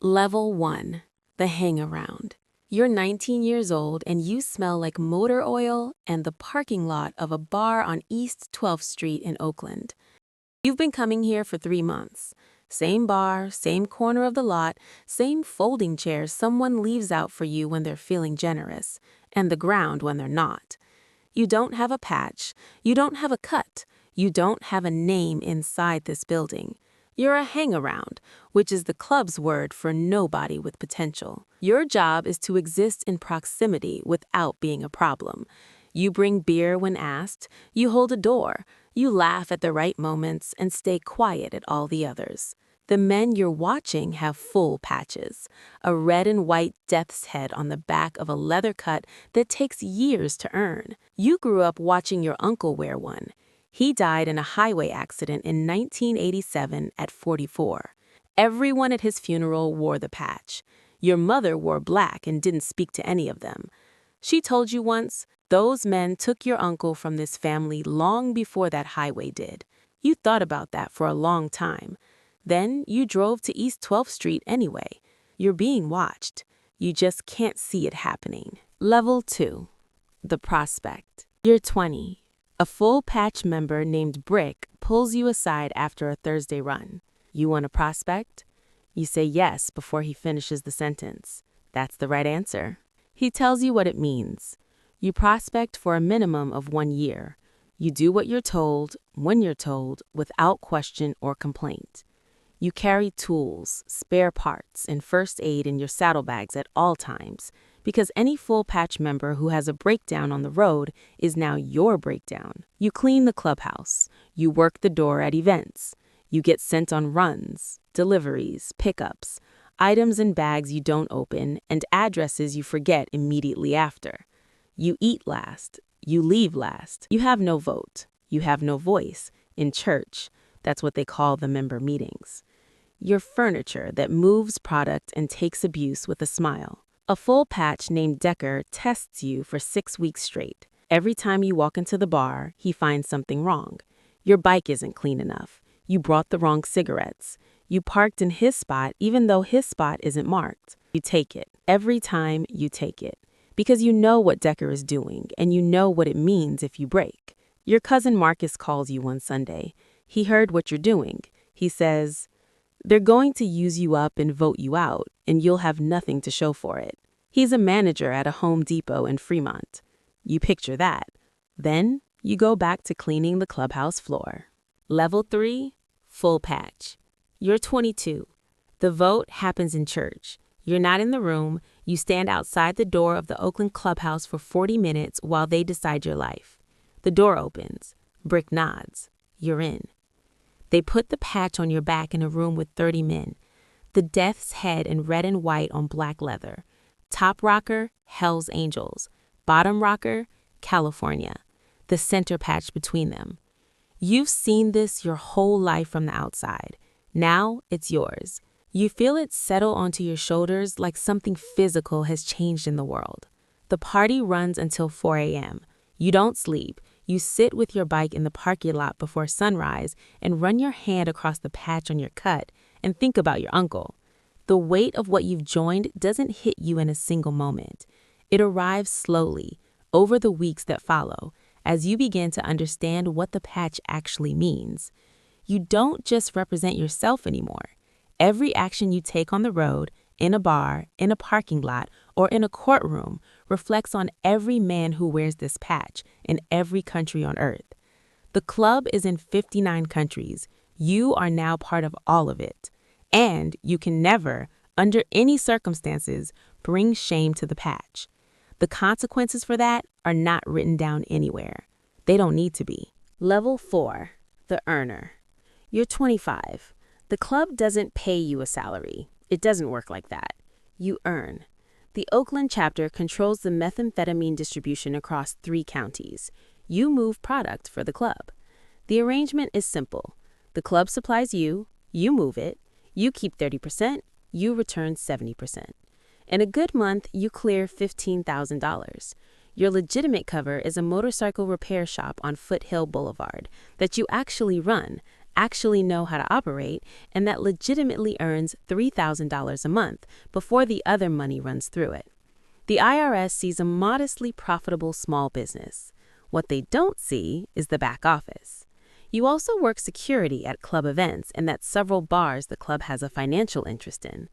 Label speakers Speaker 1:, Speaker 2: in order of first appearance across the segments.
Speaker 1: Level 1. The Hangaround. You're 19 years old and you smell like motor oil and the parking lot of a bar on East 12th Street in Oakland. You've been coming here for 3 months. Same bar, same corner of the lot, same folding chairs someone leaves out for you when they're feeling generous, and the ground when they're not. You don't have a patch, you don't have a cut, you don't have a name inside this building. You're a hangaround, which is the club's word for nobody with potential. Your job is to exist in proximity without being a problem. You bring beer when asked, you hold a door, you laugh at the right moments and stay quiet at all the others. The men you're watching have full patches, a red and white death's head on the back of a leather cut that takes years to earn. You grew up watching your uncle wear one. He died in a highway accident in 1987 at 44. Everyone at his funeral wore the patch. Your mother wore black and didn't speak to any of them. She told you once, those men took your uncle from this family long before that highway did. You thought about that for a long time. Then you drove to East 12th Street anyway. You're being watched. You just can't see it happening. Level 2. The Prospect. You're 20. A full patch member named Brick pulls you aside after a Thursday run. You want a prospect? You say yes before he finishes the sentence. That's the right answer. He tells you what it means. You prospect for a minimum of 1 year. You do what you're told, when you're told, without question or complaint. You carry tools, spare parts, and first aid in your saddlebags at all times, because any full patch member who has a breakdown on the road is now your breakdown. You clean the clubhouse. You work the door at events. You get sent on runs, deliveries, pickups, items and bags you don't open, and addresses you forget immediately after. You eat last. You leave last. You have no vote. You have no voice. In church, that's what they call the member meetings. You're furniture that moves product and takes abuse with a smile. A full patch named Decker tests you for 6 weeks straight. Every time you walk into the bar, he finds something wrong. Your bike isn't clean enough. You brought the wrong cigarettes. You parked in his spot even though his spot isn't marked. You take it. Every time you take it. Because you know what Decker is doing and you know what it means if you break. Your cousin Marcus calls you one Sunday. He heard what you're doing. He says, they're going to use you up and vote you out, and you'll have nothing to show for it. He's a manager at a Home Depot in Fremont. You picture that. Then you go back to cleaning the clubhouse floor. Level 3, full patch. You're 22. The vote happens in church. You're not in the room. You stand outside the door of the Oakland clubhouse for 40 minutes while they decide your life. The door opens. Brick nods. You're in. They put the patch on your back in a room with 30 men. The death's head in red and white on black leather. Top rocker, Hell's Angels. Bottom rocker, California. The center patch between them. You've seen this your whole life from the outside. Now it's yours. You feel it settle onto your shoulders like something physical has changed in the world. The party runs until 4 a.m. You don't sleep. You sit with your bike in the parking lot before sunrise and run your hand across the patch on your cut and think about your uncle. The weight of what you've joined doesn't hit you in a single moment. It arrives slowly, over the weeks that follow, as you begin to understand what the patch actually means. You don't just represent yourself anymore. Every action you take on the road, in a bar, in a parking lot, or in a courtroom reflects on every man who wears this patch in every country on earth. The club is in 59 countries. You are now part of all of it. And you can never, under any circumstances, bring shame to the patch. The consequences for that are not written down anywhere. They don't need to be. Level 4, the earner. You're 25. The club doesn't pay you a salary. It doesn't work like that. You earn. The Oakland chapter controls the methamphetamine distribution across 3 counties. You move product for the club. The arrangement is simple. The club supplies you move it, you keep 30%, you return 70%. In a good month, you clear $15,000. Your legitimate cover is a motorcycle repair shop on Foothill Boulevard that you actually run, actually know how to operate, and that legitimately earns $3,000 a month before the other money runs through it. The IRS sees a modestly profitable small business. What they don't see is the back office. You also work security at club events and at several bars the club has a financial interest in.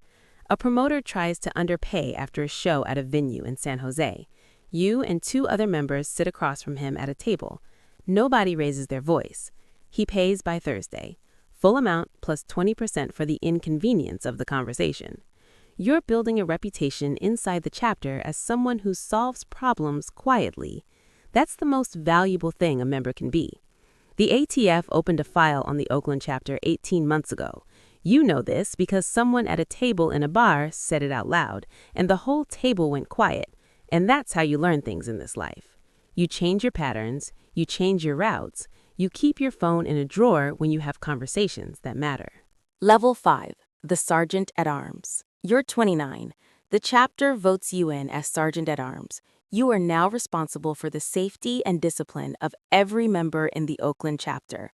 Speaker 1: A promoter tries to underpay after a show at a venue in San Jose. You and 2 other members sit across from him at a table. Nobody raises their voice. He pays by Thursday. Full amount plus 20% for the inconvenience of the conversation. You're building a reputation inside the chapter as someone who solves problems quietly. That's the most valuable thing a member can be. The ATF opened a file on the Oakland chapter 18 months ago. You know this because someone at a table in a bar said it out loud, and the whole table went quiet. And that's how you learn things in this life. You change your patterns, you change your routes, you keep your phone in a drawer when you have conversations that matter.
Speaker 2: Level 5. The Sergeant at Arms. You're 29. The chapter votes you in as Sergeant at Arms. You are now responsible for the safety and discipline of every member in the Oakland chapter.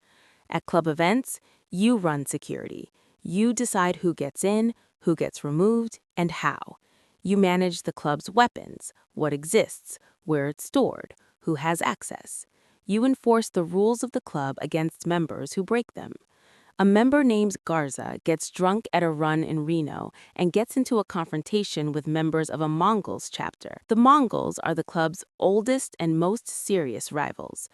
Speaker 2: At club events, you run security. You decide who gets in, who gets removed, and how. You manage the club's weapons, what exists, where it's stored, who has access. You enforce the rules of the club against members who break them. A member named Garza gets drunk at a run in Reno and gets into a confrontation with members of a Mongols chapter. The Mongols are the club's oldest and most serious rivals.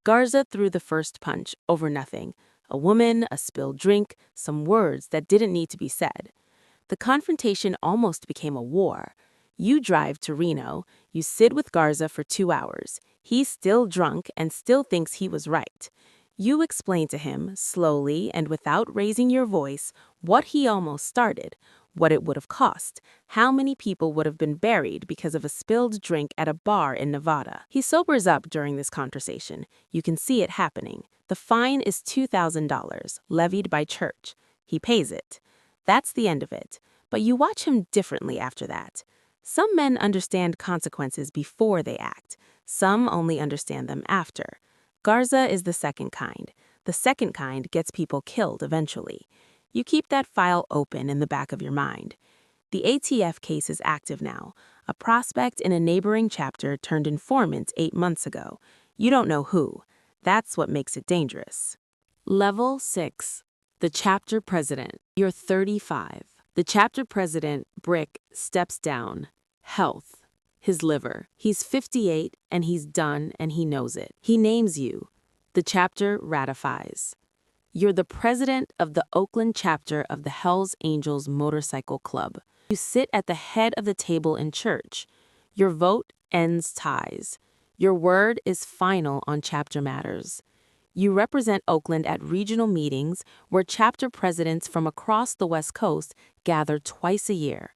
Speaker 2: Garza threw the first punch over nothing. A woman, a spilled drink, some words that didn't need to be said. The confrontation almost became a war. You drive to Reno. You sit with Garza for 2 hours. He's still drunk and still thinks he was right. You explain to him, slowly and without raising your voice, what he almost started, what it would have cost, how many people would have been buried because of a spilled drink at a bar in Nevada. He sobers up during this conversation. You can see it happening. The fine is $2,000, levied by church. He pays it. That's the end of it. But you watch him differently after that. Some men understand consequences before they act. Some only understand them after. Garza is the second kind. The second kind gets people killed eventually. You keep that file open in the back of your mind. The ATF case is active now. A prospect in a neighboring chapter turned informant 8 months ago. You don't know who. That's what makes it dangerous.
Speaker 1: Level 6. The chapter president. You're 35. The chapter president, Brick, steps down. Health. His liver. He's 58 and he's done and he knows it. He names you. The chapter ratifies. You're the president of the Oakland chapter of the Hells Angels Motorcycle Club. You sit at the head of the table in church. Your vote ends ties. Your word is final on chapter matters. You represent Oakland at regional meetings where chapter presidents from across the West Coast gather twice a year.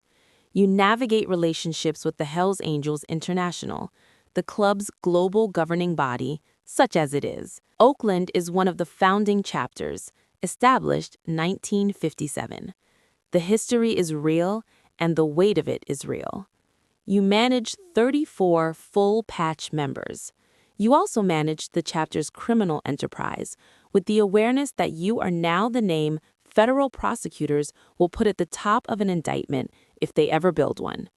Speaker 1: You navigate relationships with the Hells Angels International, the club's global governing body, such as it is. Oakland is one of the founding chapters, established 1957. The history is real, and the weight of it is real. You manage 34 full-patch members. You also manage the chapter's criminal enterprise, with the awareness that you are now the name federal prosecutors will put at the top of an indictment if they ever build one.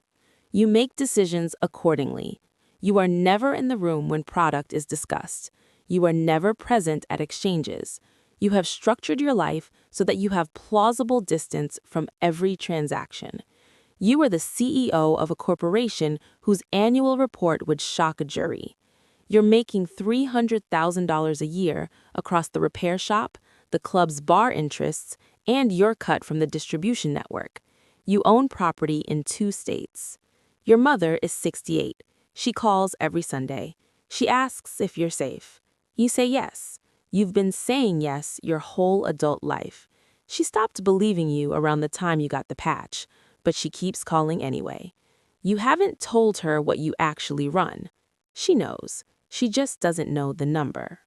Speaker 1: You make decisions accordingly. You are never in the room when product is discussed. You are never present at exchanges. You have structured your life so that you have plausible distance from every transaction. You are the CEO of a corporation whose annual report would shock a jury. You're making $300,000 a year across the repair shop, the club's bar interests, and your cut from the distribution network. You own property in 2 states. Your mother is 68. She calls every Sunday. She asks if you're safe. You say yes. You've been saying yes your whole adult life. She stopped believing you around the time you got the patch, but she keeps calling anyway. You haven't told her what you actually run. She knows. She just doesn't know the number.